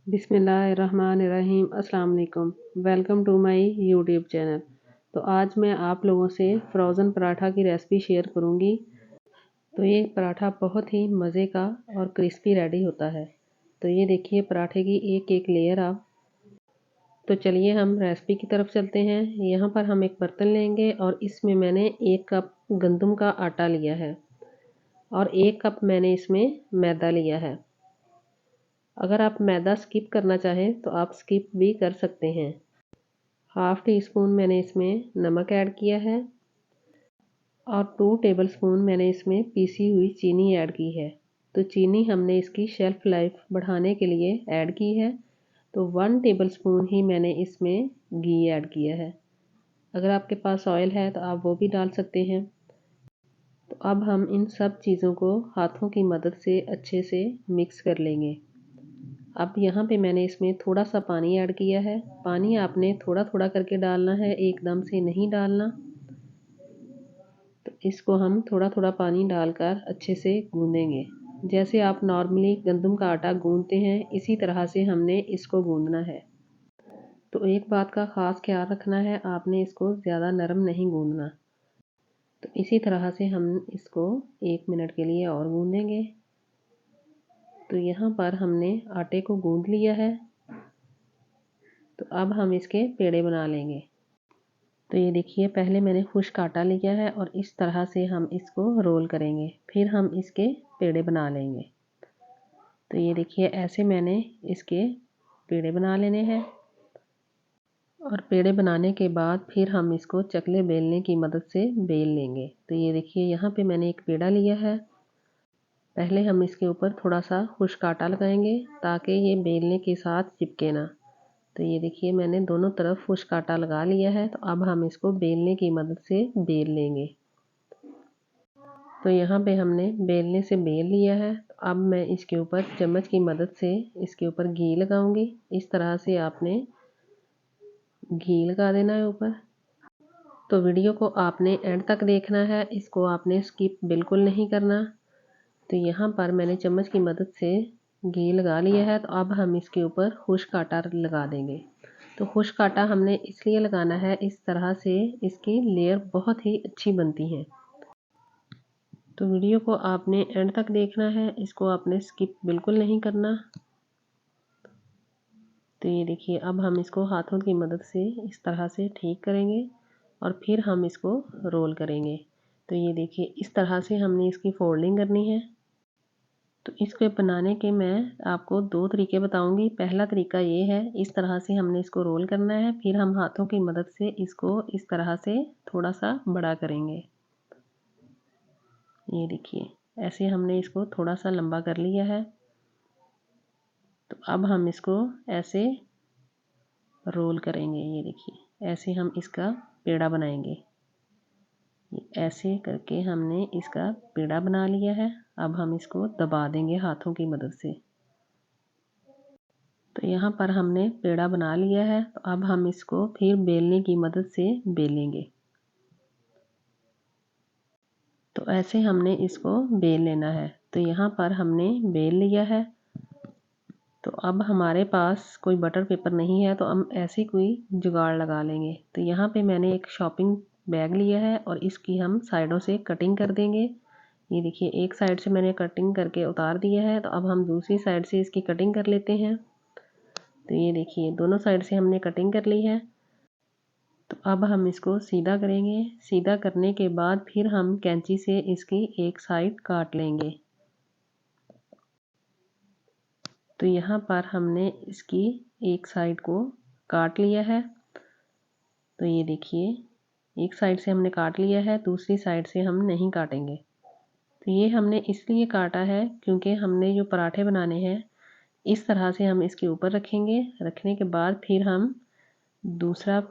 बिस्मिल्लाहिर्रहमानिर्रहीम। अस्सलाम वालेकुम। Welcome to my YouTube channel. तो आज मैं आप लोगों से फ्रोज़न पराठा की रेसिपी शेयर करूंगी। तो ये पराठा बहुत ही मज़े का और क्रिस्पी रेडी होता है। तो ये देखिए पराठे की एक एक लेयर आप। तो चलिए हम रेसिपी की तरफ चलते हैं। यहाँ पर हम एक बर्तन लेंगे और इसमें मैंने 1 कप गंदम का आटा लिया है और 1 कप मैंने इसमें मैदा लिया है। अगर आप मैदा स्किप करना चाहें तो आप स्किप भी कर सकते हैं। हाफ़ टी स्पून मैंने इसमें नमक ऐड किया है और 2 टेबल स्पून मैंने इसमें पीसी हुई चीनी ऐड की है। तो चीनी हमने इसकी शेल्फ लाइफ बढ़ाने के लिए ऐड की है। तो 1 टेबल स्पून ही मैंने इसमें घी ऐड किया है। अगर आपके पास ऑयल है तो आप वो भी डाल सकते हैं। तो अब हम इन सब चीज़ों को हाथों की मदद से अच्छे से मिक्स कर लेंगे। अब यहाँ पे मैंने इसमें थोड़ा सा पानी ऐड किया है। पानी आपने थोड़ा थोड़ा करके डालना है, एकदम से नहीं डालना। तो इसको हम थोड़ा थोड़ा पानी डालकर अच्छे से गूंदेंगे। जैसे आप नॉर्मली गंदम का आटा गूंदते हैं इसी तरह से हमने इसको गूंदना है। तो एक बात का ख़ास ख्याल रखना है, आपने इसको ज़्यादा नरम नहीं गूंदना। तो इसी तरह से हम इसको 1 मिनट के लिए और गूंदेंगे। तो यहाँ पर हमने आटे को गूंद लिया है। तो अब हम इसके पेड़े बना लेंगे। तो ये देखिए पहले मैंने खुश्क आटा लिया है और इस तरह से हम इसको रोल करेंगे, फिर हम इसके पेड़े बना लेंगे। तो ये देखिए ऐसे मैंने इसके पेड़े बना लेने हैं और पेड़े बनाने के बाद फिर हम इसको चकले बेलने की मदद से बेल लेंगे। तो ये देखिए यहाँ पे मैंने एक पेड़ा लिया है। पहले हम इसके ऊपर थोड़ा सा खुश्क आटा लगाएंगे ताकि ये बेलने के साथ चिपके ना। तो ये देखिए मैंने दोनों तरफ खुश्क आटा लगा लिया है। तो अब हम इसको बेलने की मदद से बेल लेंगे। तो यहाँ पे हमने बेलने से बेल लिया है। तो अब मैं इसके ऊपर चम्मच की मदद से इसके ऊपर घी लगाऊंगी। इस तरह से आपने घी लगा देना है ऊपर। तो वीडियो को आपने एंड तक देखना है, इसको आपने स्किप बिल्कुल नहीं करना। तो यहाँ पर मैंने चम्मच की मदद से घी लगा लिया है। तो अब हम इसके ऊपर खुश्क आटा लगा देंगे। तो खुश्क आटा हमने इसलिए लगाना है, इस तरह से इसकी लेयर बहुत ही अच्छी बनती है। तो वीडियो को आपने एंड तक देखना है, इसको आपने स्किप बिल्कुल नहीं करना। तो ये देखिए अब हम इसको हाथों की मदद से इस तरह से ठीक करेंगे और फिर हम इसको रोल करेंगे। तो ये देखिए इस तरह से हमने इसकी फोल्डिंग करनी है। तो इसके बनाने के मैं आपको 2 तरीके बताऊंगी। पहला तरीका ये है, इस तरह से हमने इसको रोल करना है, फिर हम हाथों की मदद से इसको इस तरह से थोड़ा सा बड़ा करेंगे। ये देखिए ऐसे हमने इसको थोड़ा सा लंबा कर लिया है। तो अब हम इसको ऐसे रोल करेंगे। ये देखिए ऐसे हम इसका पेड़ा बनाएंगे। ऐसे करके हमने इसका पेड़ा बना लिया है। अब हम इसको दबा देंगे हाथों की मदद से। तो यहाँ पर हमने पेड़ा बना लिया है। तो अब हम इसको फिर बेलने की मदद से बेलेंगे। तो ऐसे हमने इसको बेल लेना है। तो यहाँ पर हमने बेल लिया है। तो अब हमारे पास कोई बटर पेपर नहीं है तो हम ऐसे कोई जुगाड़ लगा लेंगे। तो यहाँ पे मैंने एक शॉपिंग बैग लिया है और इसकी हम साइडों से कटिंग कर देंगे। ये देखिए एक साइड से मैंने कटिंग करके उतार दिया है। तो अब हम दूसरी साइड से इसकी कटिंग कर लेते हैं। तो ये देखिए दोनों साइड से हमने कटिंग कर ली है। तो अब हम इसको सीधा करेंगे। सीधा करने के बाद फिर हम कैंची से इसकी एक साइड काट लेंगे। तो यहाँ पर हमने इसकी एक साइड को काट लिया है। तो ये देखिए एक साइड से हमने काट लिया है, दूसरी साइड से हम नहीं काटेंगे। तो ये हमने इसलिए काटा है क्योंकि हमने जो पराठे बनाने हैं इस तरह से हम इसके ऊपर रखेंगे। रखने के बाद फिर हम दूसरा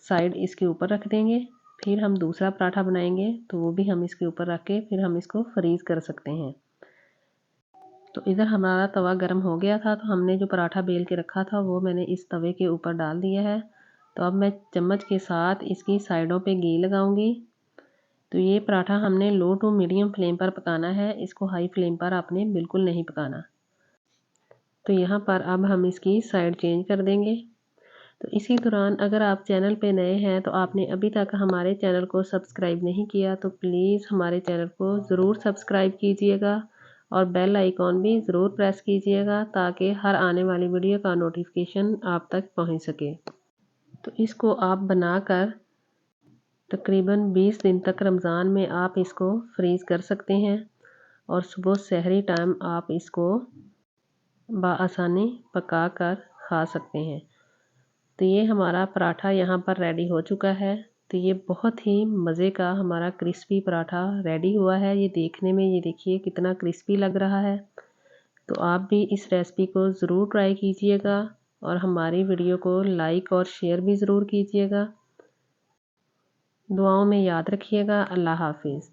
साइड इसके ऊपर रख देंगे। फिर हम दूसरा पराठा बनाएंगे तो वो भी हम इसके ऊपर रख के फिर हम इसको फ्रीज़ कर सकते हैं। तो इधर हमारा तवा गर्म हो गया था। तो हमने जो पराठा बेल के रखा था वो मैंने इस तवे के ऊपर डाल दिया है। तो अब मैं चम्मच के साथ इसकी साइडों पे घी लगाऊंगी। तो ये पराठा हमने लो टू मीडियम फ्लेम पर पकाना है, इसको हाई फ्लेम पर आपने बिल्कुल नहीं पकाना। तो यहाँ पर अब हम इसकी साइड चेंज कर देंगे। तो इसी दौरान अगर आप चैनल पे नए हैं तो आपने अभी तक हमारे चैनल को सब्सक्राइब नहीं किया तो प्लीज़ हमारे चैनल को ज़रूर सब्सक्राइब कीजिएगा और बेल आइकॉन भी ज़रूर प्रेस कीजिएगा ताकि हर आने वाली वीडियो का नोटिफिकेशन आप तक पहुंच सके। तो इसको आप बनाकर तकरीबन 20 दिन तक रमज़ान में आप इसको फ्रीज़ कर सकते हैं और सुबह सहरी टाइम आप इसको बआसानी पका कर खा सकते हैं। तो ये हमारा पराठा यहाँ पर रेडी हो चुका है। तो ये बहुत ही मज़े का हमारा क्रिस्पी पराठा रेडी हुआ है। ये देखने में ये देखिए कितना क्रिस्पी लग रहा है। तो आप भी इस रेसिपी को ज़रूर ट्राई कीजिएगा और हमारी वीडियो को लाइक और शेयर भी ज़रूर कीजिएगा। दुआओं में याद रखिएगा। अल्लाह हाफिज़।